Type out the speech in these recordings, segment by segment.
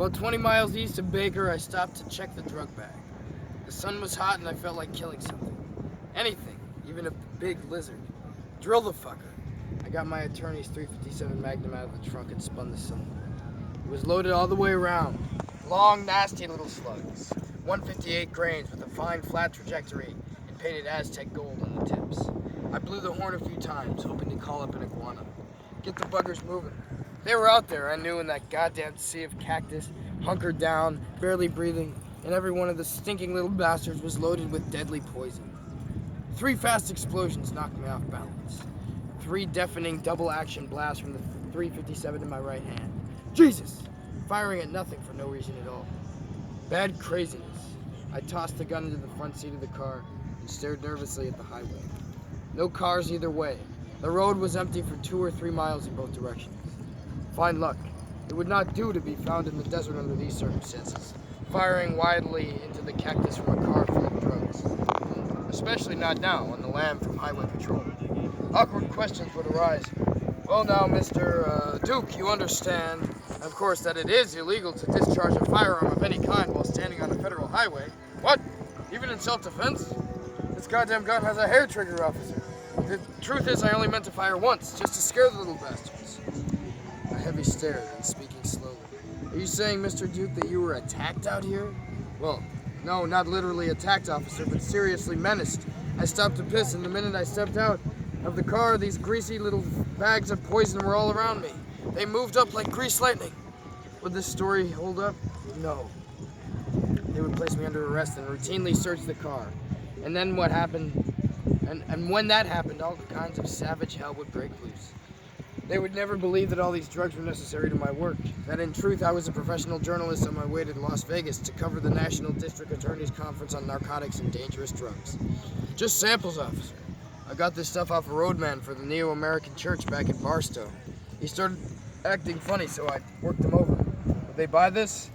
About 20 miles east of Baker, I stopped to check the drug bag. The sun was hot and I felt like killing something. Anything, even a big lizard. Drill the fucker. I got my attorney's .357 Magnum out of the trunk and spun the cylinder. It was loaded all the way around. Long, nasty little slugs. 158 grains with a fine, flat trajectory and painted Aztec gold on the tips. I blew the horn a few times, hoping to call up an iguana. Get the buggers moving. They were out there, I knew, in that goddamn sea of cactus, hunkered down, barely breathing, and every one of the stinking little bastards was loaded with deadly poison. 3 fast explosions knocked me off balance. 3 deafening double-action blasts from the .357 in my right hand. Jesus! Firing at nothing for no reason at all. Bad craziness. I tossed the gun into the front seat of the car and stared nervously at the highway. No cars either way. The road was empty for 2 or 3 miles in both directions. Fine luck. It would not do to be found in the desert under these circumstances, firing wildly into the cactus from a car full of drugs. Especially not now, on the lam from highway patrol. Awkward questions would arise. Well now, Mr. Duke, you understand, of course, that it is illegal to discharge a firearm of any kind while standing on a federal highway. What? Even in self-defense? This goddamn gun has a hair trigger, officer. The truth is, I only meant to fire once, just to scare the little bastards. A heavy stare, then speaking slowly. Are you saying, Mr. Duke, that you were attacked out here? Well, no, not literally attacked, officer, but seriously menaced. I stopped to piss, and the minute I stepped out of the car, these greasy little bags of poison were all around me. They moved up like greased lightning. Would this story hold up? No. They would place me under arrest and routinely search the car. And then what happened? And when that happened, all kinds of savage hell would break loose. They would never believe that all these drugs were necessary to my work. That in truth, I was a professional journalist on my way to Las Vegas to cover the National District Attorney's Conference on Narcotics and Dangerous Drugs. Just samples, officer. I got this stuff off a roadman for the Neo-American Church back in Barstow. He started acting funny, so I worked him over. Would they buy this?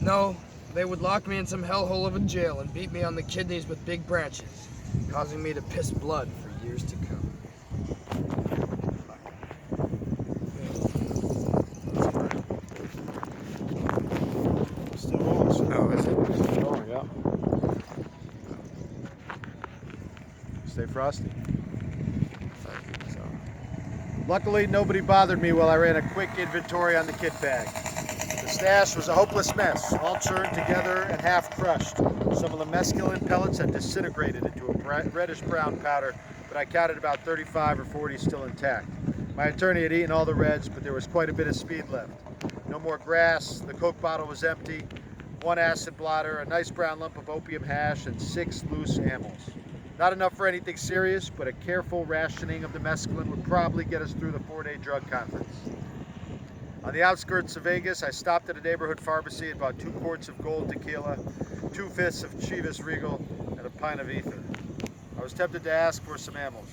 No. They would lock me in some hellhole of a jail and beat me on the kidneys with big branches, causing me to piss blood for years to come. Still rolling, sir. Oh, is it? Still rolling, yeah. Stay frosty. So, luckily, nobody bothered me while I ran a quick inventory on the kit bag. The stash was a hopeless mess, all churned together and half crushed. Some of the mescaline pellets had disintegrated into a reddish-brown powder, but I counted about 35 or 40 still intact. My attorney had eaten all the reds, but there was quite a bit of speed left. No more grass, the Coke bottle was empty, 1 acid blotter, a nice brown lump of opium hash, and 6 loose amyls. Not enough for anything serious, but a careful rationing of the mescaline would probably get us through the 4-day drug conference. On the outskirts of Vegas, I stopped at a neighborhood pharmacy and bought 2 quarts of gold tequila, 2/5 of Chivas Regal, and a pint of ether. I was tempted to ask for some amyls.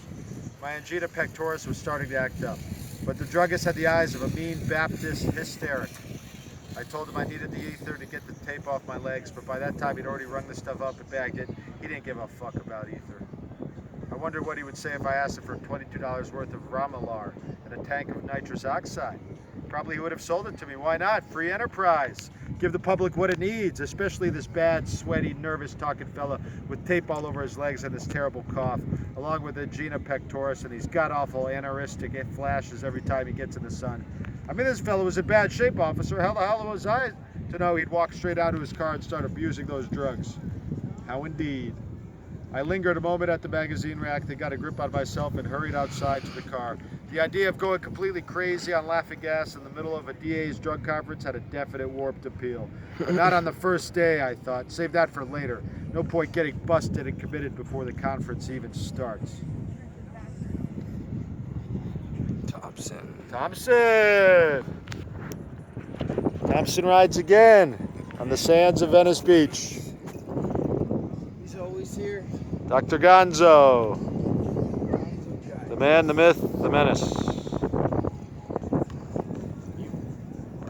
My angina pectoris was starting to act up, but the druggist had the eyes of a mean Baptist hysteric. I told him I needed the ether to get the tape off my legs, but by that time he'd already rung the stuff up and bagged it. He didn't give a fuck about ether. I wondered what he would say if I asked him for $22 worth of Ramalar and a tank of nitrous oxide. Probably he would have sold it to me. Why not? Free enterprise. Give the public what it needs, especially this bad, sweaty, nervous-talking fella with tape all over his legs and this terrible cough, along with angina pectoris and these god-awful anoristic flashes every time he gets in the sun. I mean, this fellow was in bad shape, officer. How the hell was I to know he'd walk straight out to his car and start abusing those drugs? How indeed. I lingered a moment at the magazine rack, then got a grip on myself and hurried outside to the car. The idea of going completely crazy on laughing gas in the middle of a DA's drug conference had a definite warped appeal. But not on the first day, I thought. Save that for later. No point getting busted and committed before the conference even starts. Thompson. Thompson rides again on the sands of Venice Beach. He's always here. Dr. Gonzo. The man, the myth, the menace.